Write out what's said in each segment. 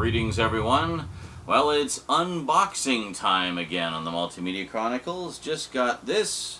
Greetings, everyone. Well, it's unboxing time again on the Multimedia Chronicles. Just got this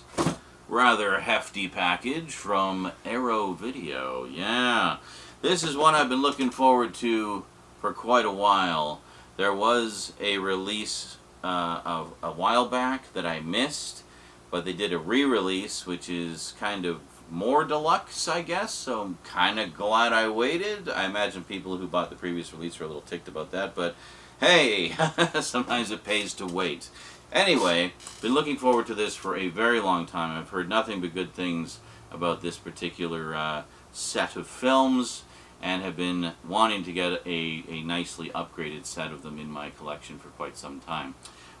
rather hefty package from Arrow Video. Yeah, this is one I've been looking forward to for quite a while. There was a release of a while back that I missed, but they did a re-release, which is kind of more deluxe, I guess, so I'm kind of glad I waited. I imagine people who bought the previous release are a little ticked about that, but hey, sometimes it pays to wait. Anyway, been looking forward to this for a very long time. I've heard nothing but good things about this particular set of films, and have been wanting to get a nicely upgraded set of them in my collection for quite some time.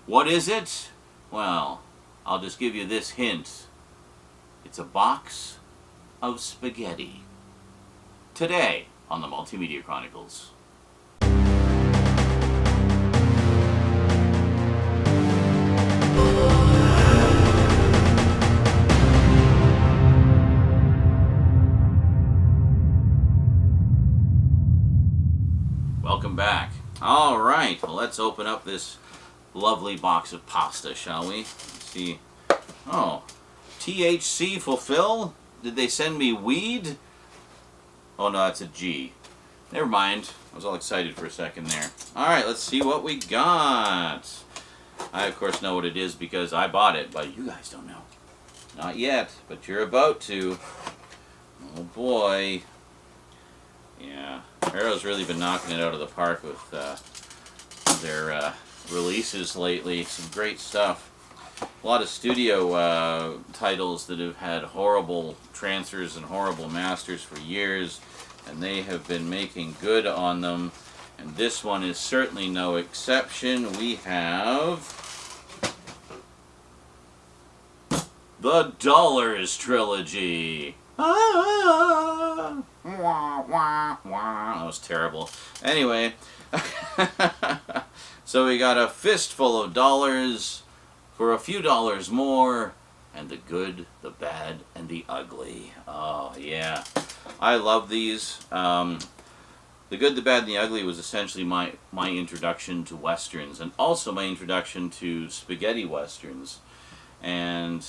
What is it? Well, I'll just give you this hint. It's a box of spaghetti. Today on the Multimedia Chronicles. Welcome back. All right, well, let's open up this lovely box of pasta, shall we? Let's see. Oh, THC fulfill? Did they send me weed? Oh no, that's a G. Never mind. I was all excited for a second there. Alright, let's see what we got. I of course know what it is because I bought it, but you guys don't know. Not yet, but you're about to. Oh boy. Yeah, Arrow's really been knocking it out of the park with their releases lately. Some great stuff. A lot of studio titles that have had horrible transfers and horrible masters for years, and they have been making good on them, and this one is certainly no exception. We have the Dollars trilogy. That was terrible. Anyway, so we got a fistful of dollars for a few dollars more, and the good, the bad, and the ugly. Oh, yeah. I love these. The Good, the Bad, and the Ugly was essentially my introduction to Westerns, and also my introduction to spaghetti Westerns. And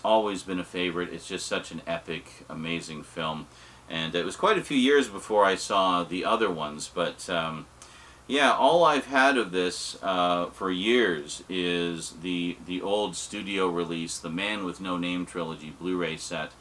always been a favorite. It's just such an epic, amazing film. And it was quite a few years before I saw the other ones, but yeah, all I've had of this for years is the old studio release, the Man with No Name trilogy Blu-ray set.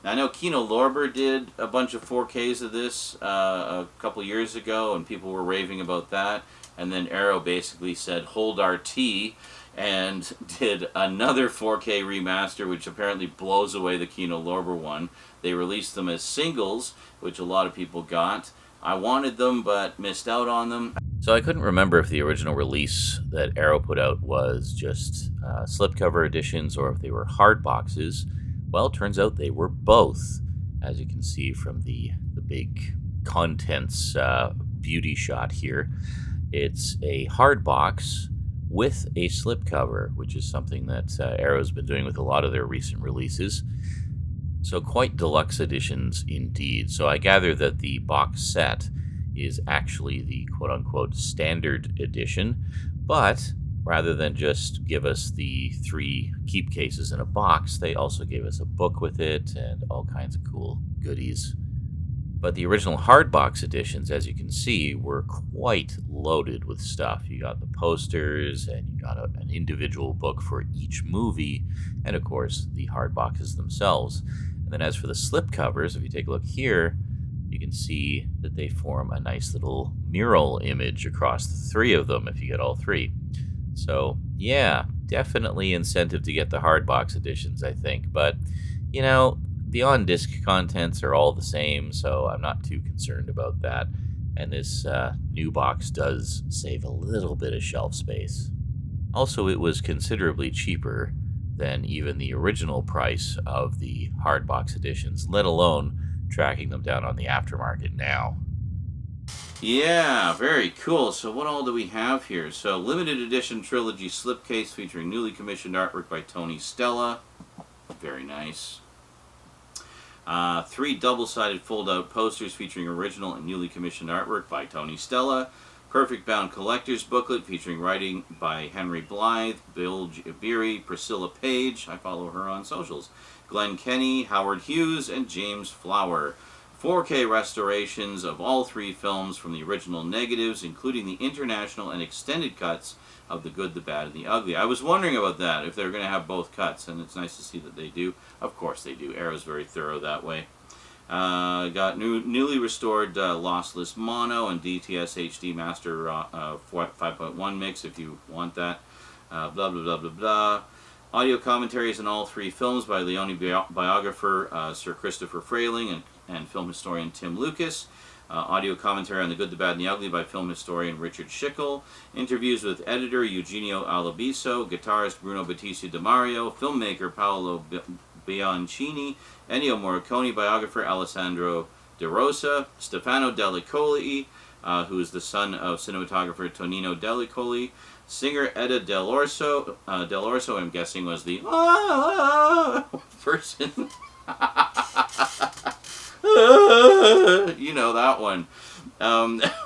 Now, I know Kino Lorber did a bunch of 4Ks of this a couple years ago, and people were raving about that. And then Arrow basically said, hold our tea, and did another 4K remaster, which apparently blows away the Kino Lorber one. They released them as singles, which a lot of people got. I wanted them, but missed out on them. So I couldn't remember if the original release that Arrow put out was just slipcover editions or if they were hard boxes. Well, it turns out they were both, as you can see from the big contents beauty shot here. It's a hard box with a slipcover, which is something that Arrow's been doing with a lot of their recent releases. So quite deluxe editions indeed. So I gather that the box set is actually the quote-unquote standard edition, but rather than just give us the 3 keep cases in a box, they also gave us a book with it and all kinds of cool goodies. But the original hard box editions, as you can see, were quite loaded with stuff. You got the posters, and you got an individual book for each movie, and of course the hard boxes themselves. And then as for the slipcovers, if you take a look here, you can see that they form a nice little mural image across the 3 of them if you get all 3. So, yeah, definitely incentive to get the hard box editions, I think. But, you know, the on-disc contents are all the same, so I'm not too concerned about that. And this new box does save a little bit of shelf space. Also, it was considerably cheaper than even the original price of the hard box editions, let alone tracking them down on the aftermarket now. Yeah, very cool. So what all do we have here? So limited edition trilogy slipcase featuring newly commissioned artwork by Tony Stella. Very nice. 3 double-sided fold-out posters featuring original and newly commissioned artwork by Tony Stella. Perfect Bound Collector's Booklet featuring writing by Henry Blythe, Bill Beery, Priscilla Page, I follow her on socials, Glenn Kenny, Howard Hughes, and James Flower. 4K restorations of all 3 films from the original negatives, including the international and extended cuts of The Good, the Bad, and the Ugly. I was wondering about that, if they're going to have both cuts, and it's nice to see that they do. Of course they do. Arrow's very thorough that way. Got newly restored lossless mono and DTS HD Master 5.1 mix if you want that. Blah, blah, blah, blah, blah. Audio commentaries on all 3 films by Leone biographer Sir Christopher Frayling and film historian Tim Lucas. Audio commentary on The Good, the Bad, and the Ugly by film historian Richard Schickel. Interviews with editor Eugenio Alabiso, guitarist Bruno Battista De Mario, filmmaker Paolo Bianchini, Ennio Morricone, biographer Alessandro De Rosa, Stefano Dellicoli, who is the son of cinematographer Tonino Dellicoli, singer Etta Del Orso. Del Orso, I'm guessing, was the person. You know that one.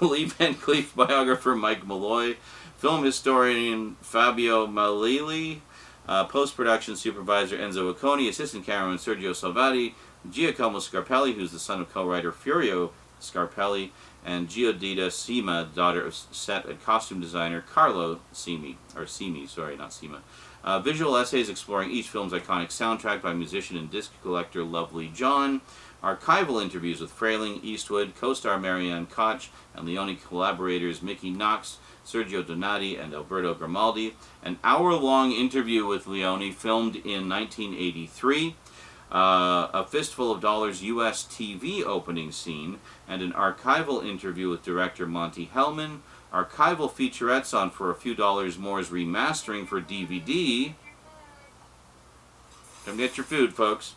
Lee Van Cleef biographer Mike Malloy, film historian Fabio Malili, post-production supervisor Enzo Occoni, assistant cameraman Sergio Salvati, Giacomo Scarpelli, who's the son of co-writer Furio Scarpelli, and Giudita Sima, daughter of set and costume designer Carlo Simi, not Sima. Visual essays exploring each film's iconic soundtrack by musician and disc collector Lovely John. Archival interviews with Frayling, Eastwood, co-star Marianne Koch, and Leone collaborators Mickey Knox, Sergio Donati, and Alberto Grimaldi. An hour-long interview with Leone filmed in 1983. A Fistful of Dollars US TV opening scene, and an archival interview with director Monty Hellman. Archival featurettes on For a Few Dollars More's remastering for DVD. Come get your food, folks.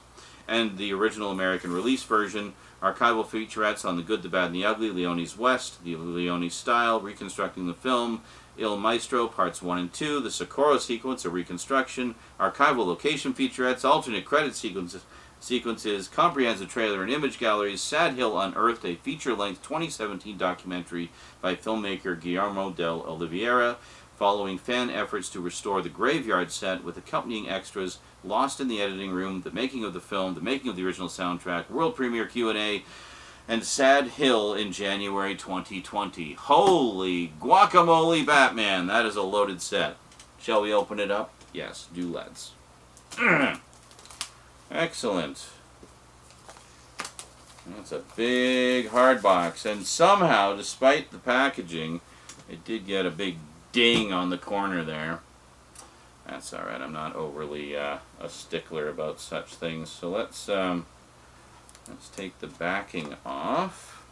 And the original American release version. Archival featurettes on The Good, the Bad, and the Ugly, Leone's West, the Leone Style, reconstructing the film, Il Maestro, Parts 1 and 2, the Socorro sequence, a reconstruction, archival location featurettes, alternate credit sequences, comprehensive trailer and image galleries, Sad Hill Unearthed, a feature-length 2017 documentary by filmmaker Guillermo del Oliveira, following fan efforts to restore the graveyard set with accompanying extras, Lost in the Editing Room, the making of the film, the making of the original soundtrack, world premiere Q&A, and Sad Hill in January 2020. Holy guacamole, Batman! That is a loaded set. Shall we open it up? Yes, do let's. Excellent. That's a big hard box, and somehow, despite the packaging, it did get a big ding on the corner there. That's alright, I'm not overly a stickler about such things. So let's take the backing off.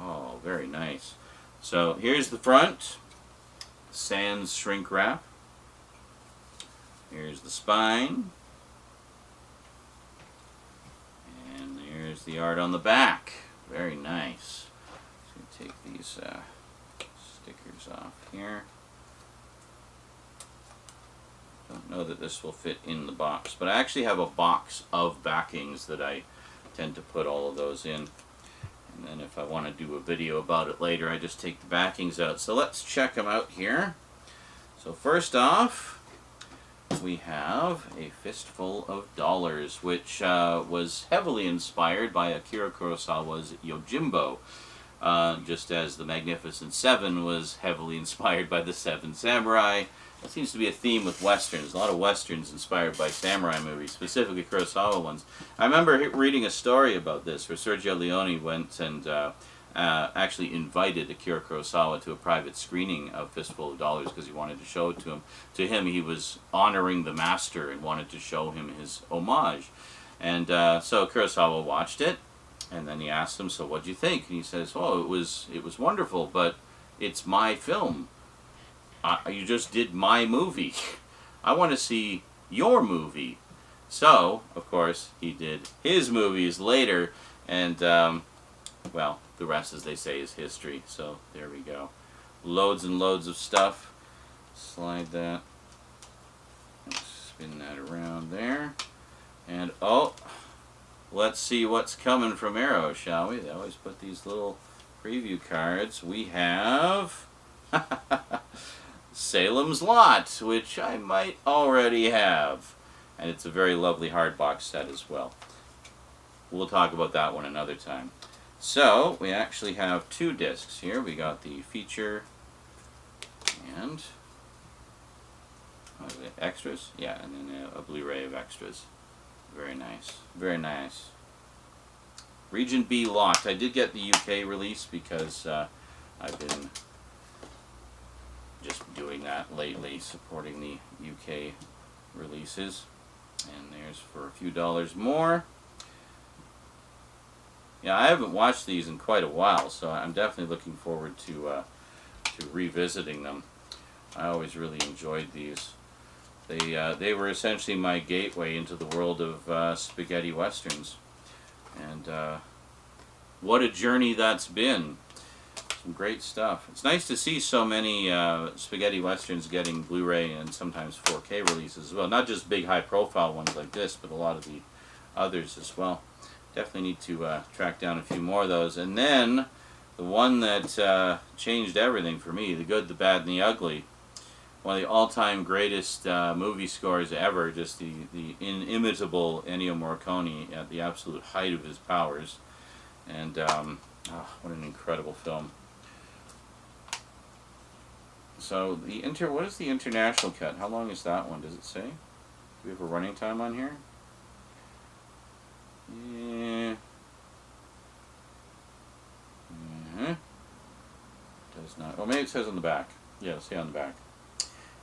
Oh, very nice. So here's the front, sans shrink wrap. Here's the spine. And there's the art on the back. Very nice. So take these stickers off here. Don't know that this will fit in the box, but I actually have a box of backings that I tend to put all of those in. And then if I want to do a video about it later, I just take the backings out. So let's check them out here. So first off, we have A Fistful of Dollars, which was heavily inspired by Akira Kurosawa's Yojimbo, just as The Magnificent Seven was heavily inspired by The Seven Samurai. That seems to be a theme with westerns. A lot of westerns inspired by samurai movies, specifically Kurosawa ones. I remember reading a story about this where Sergio Leone went and actually invited Akira Kurosawa to a private screening of Fistful of Dollars because he wanted to show it to him. To him, he was honoring the master and wanted to show him his homage. And so Kurosawa watched it, and then he asked him, "So what'd you think?" And he says, "Oh, it was wonderful, but it's my film. You just did my movie. I want to see your movie." So, of course, he did his movies later, and, well, the rest, as they say, is history. So, there we go. Loads and loads of stuff. Slide that. Spin that around there. And, oh, let's see what's coming from Arrow, shall we? They always put these little preview cards, we have Salem's Lot, which I might already have. And it's a very lovely hardbox set as well. We'll talk about that one another time. So, we actually have 2 discs here. We got the feature and extras. Yeah, and then a Blu-ray of extras. Very nice. Very nice. Region B locked. I did get the UK release because I've been just doing that lately, supporting the UK releases. And there's for a few dollars more. Yeah, I haven't watched these in quite a while, so I'm definitely looking forward to revisiting them. I always really enjoyed these. They were essentially my gateway into the world of spaghetti westerns. And what a journey that's been. Some great stuff. It's nice to see so many spaghetti westerns getting Blu-ray and sometimes 4K releases as well. Not just big high-profile ones like this, but a lot of the others as well. Definitely need to track down a few more of those. And then the one that changed everything for me, The Good, the Bad, and the Ugly. One of the all-time greatest movie scores ever, just the inimitable Ennio Morricone at the absolute height of his powers. And what an incredible film. So what is the international cut? How long is that one? Does it say? Do we have a running time on here? Yeah. Does not. Oh, maybe it says on the back. Yeah, see on the back.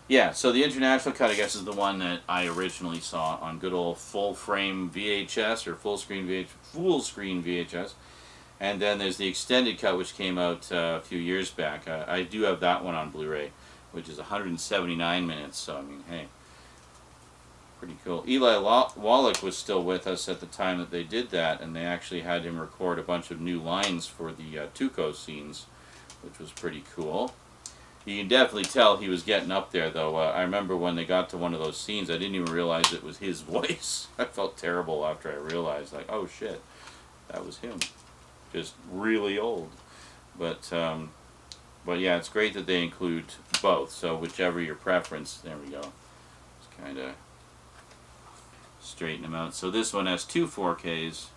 Yeah, so the international cut, I guess, is the one that I originally saw on good old full-frame VHS or full-screen VHS. And then there's the extended cut, which came out a few years back. I do have that one on Blu-ray, which is 179 minutes. So, I mean, hey, pretty cool. Eli Wallach was still with us at the time that they did that, and they actually had him record a bunch of new lines for the Tuco scenes, which was pretty cool. You can definitely tell he was getting up there, though. I remember when they got to one of those scenes, I didn't even realize it was his voice. I felt terrible after I realized, like, oh shit, that was him. Just really old. But yeah, it's great that they include both. So whichever your preference, there we go. Just kind of straighten them out. So this one has 2 4Ks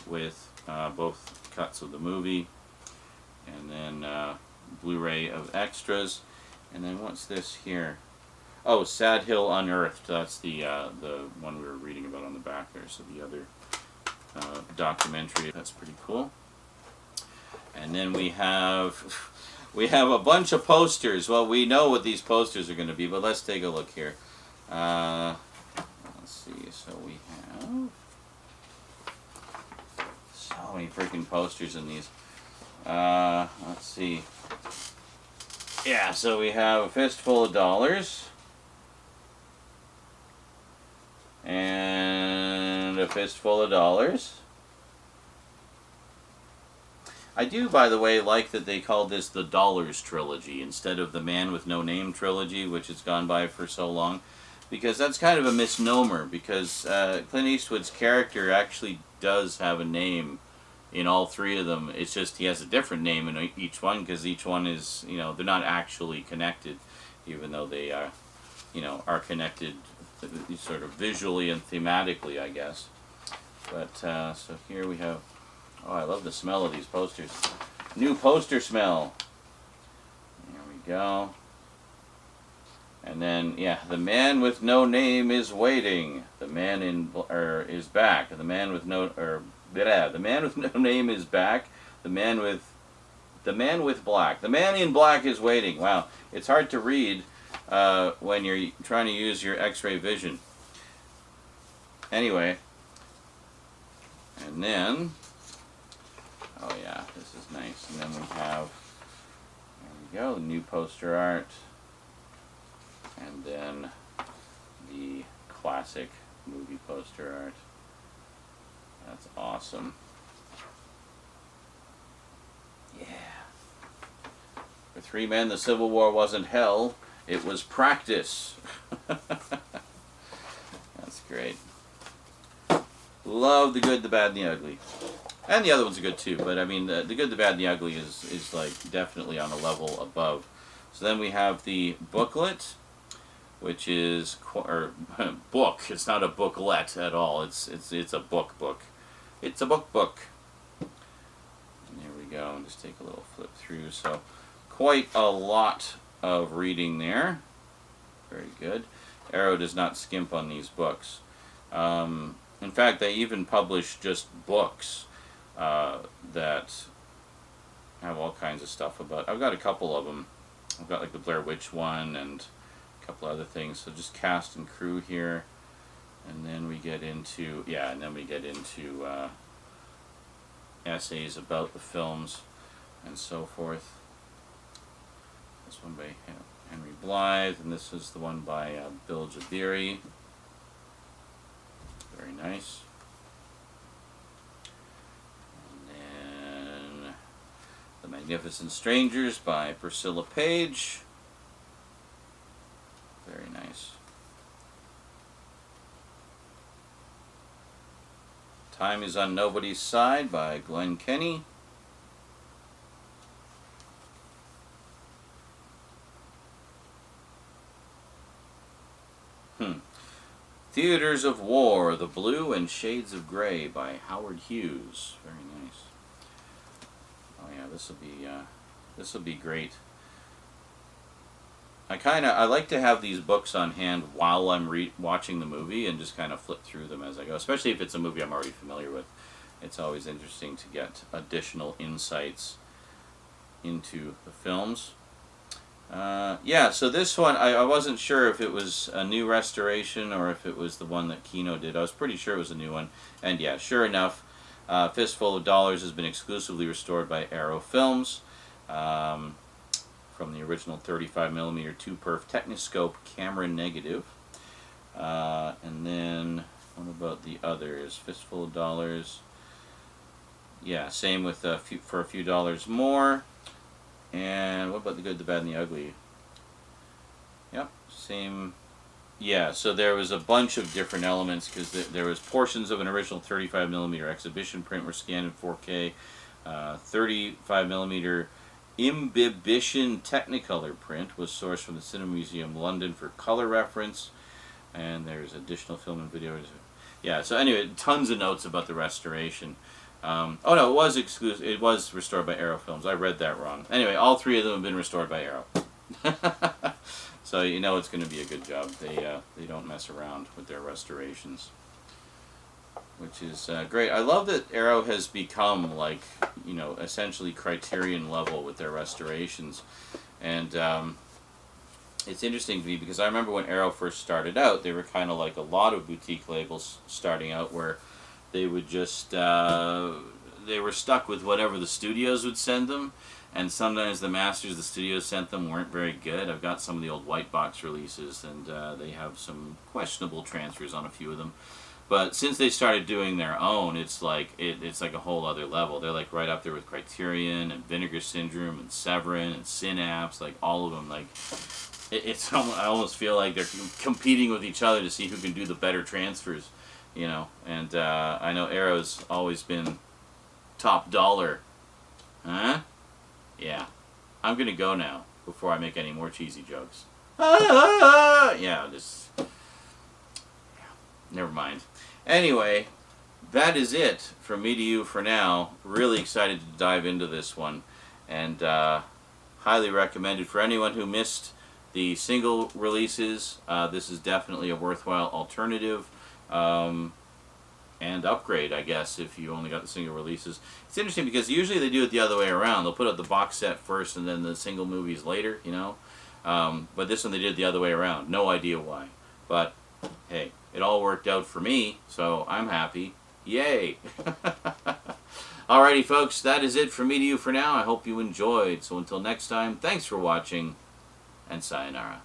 with both cuts of the movie, and then Blu-ray of extras. And then what's this here? Oh, Sad Hill Unearthed. That's the one we were reading about on the back there. So the other documentary. That's pretty cool. And then we have a bunch of posters. Well, we know what these posters are going to be, but let's take a look here. Let's see. So we have so many freaking posters in these. Let's see. Yeah, so we have A Fistful of Dollars and A Fistful of Dollars. I do, by the way, like that they called this the Dollars trilogy instead of the Man with No Name trilogy, which has gone by for so long, because that's kind of a misnomer, because Clint Eastwood's character actually does have a name in all 3 of them. It's just he has a different name in each one, because each one is, they're not actually connected, even though they are connected sort of visually and thematically, I guess. But so here we have, oh, I love the smell of these posters. New poster smell. There we go. And then, yeah, The Man with No Name is Waiting. The Man is back. The Man with No The Man with No Name is back. The Man with Black. The Man in Black is waiting. Wow, it's hard to read when you're trying to use your X-ray vision. Anyway, and then, oh yeah, this is nice. And then we have, there we go, the new poster art, and then the classic movie poster art. That's awesome. Yeah. For 3 men, the Civil War wasn't hell, it was practice. That's great. Love The Good, the Bad, and the Ugly. And the other ones are good too, but I mean, the good, the bad, and the ugly is like definitely on a level above. So then we have the booklet, which is or book. It's not a booklet at all. It's a book. It's a book. And there we go. And just take a little flip through. So quite a lot of reading there. Very good. Arrow does not skimp on these books. In fact, they even publish just books that have all kinds of stuff about. I've got a couple of them. I've got like the Blair Witch one and a couple other things. So just cast and crew here, and then we get into essays about the films and so forth. This one by Henry Blythe, and this is the one by Bill Jabiri. Very nice. The Magnificent Strangers by Priscilla Page. Very nice. Time is on Nobody's Side by Glenn Kenny. Theaters of War, The Blue and Shades of Grey by Howard Hughes. Very nice. Oh yeah, this will be great. I like to have these books on hand while I'm watching the movie and just kind of flip through them as I go, especially if it's a movie I'm already familiar with. It's always interesting to get additional insights into the films. Yeah, so this one, I wasn't sure if it was a new restoration or if it was the one that Kino did. I was pretty sure it was a new one. And yeah, sure enough, Fistful of Dollars has been exclusively restored by Arrow Films from the original 35mm 2-perf Techniscope camera negative. And then, what about the others? Fistful of Dollars. Yeah, same with for a few dollars more. And what about the good, the bad, and the ugly? Yep, same. Yeah, so there was a bunch of different elements because there was portions of an original 35mm exhibition print were scanned in 4K. 35mm imbibition Technicolor print was sourced from the Cinema Museum London for color reference. And there's additional film and video. Yeah, so anyway, tons of notes about the restoration. Oh no, it was exclusive. It was restored by Arrow Films. I read that wrong. Anyway, all three of them have been restored by Arrow. So you know it's going to be a good job. They don't mess around with their restorations, which is great. I love that Arrow has become like, you know, essentially Criterion level with their restorations, and it's interesting to me because I remember when Arrow first started out, they were kind of like a lot of boutique labels starting out where they would just, they were stuck with whatever the studios would send them, and sometimes the masters the studios sent them weren't very good. I've got some of the old white box releases, and they have some questionable transfers on a few of them. But since they started doing their own, it's like it's like a whole other level. They're like right up there with Criterion and Vinegar Syndrome and Severin and Synapse, like all of them. Like it's I almost feel like they're competing with each other to see who can do the better transfers. You know, and I know Arrow's always been top dollar. Huh? Yeah. I'm going to go now before I make any more cheesy jokes. Yeah, just... Yeah, never mind. Anyway, that is it from me to you for now. Really excited to dive into this one. And highly recommended for anyone who missed the single releases. This is definitely a worthwhile alternative. And upgrade, I guess, if you only got the single releases. It's interesting because usually they do it the other way around. They'll put out the box set first and then the single movies later, you know. But this one they did it the other way around. No idea why. But, hey, it all worked out for me, so I'm happy. Yay! Alrighty, folks, that is it from me to you for now. I hope you enjoyed. So until next time, thanks for watching, and sayonara.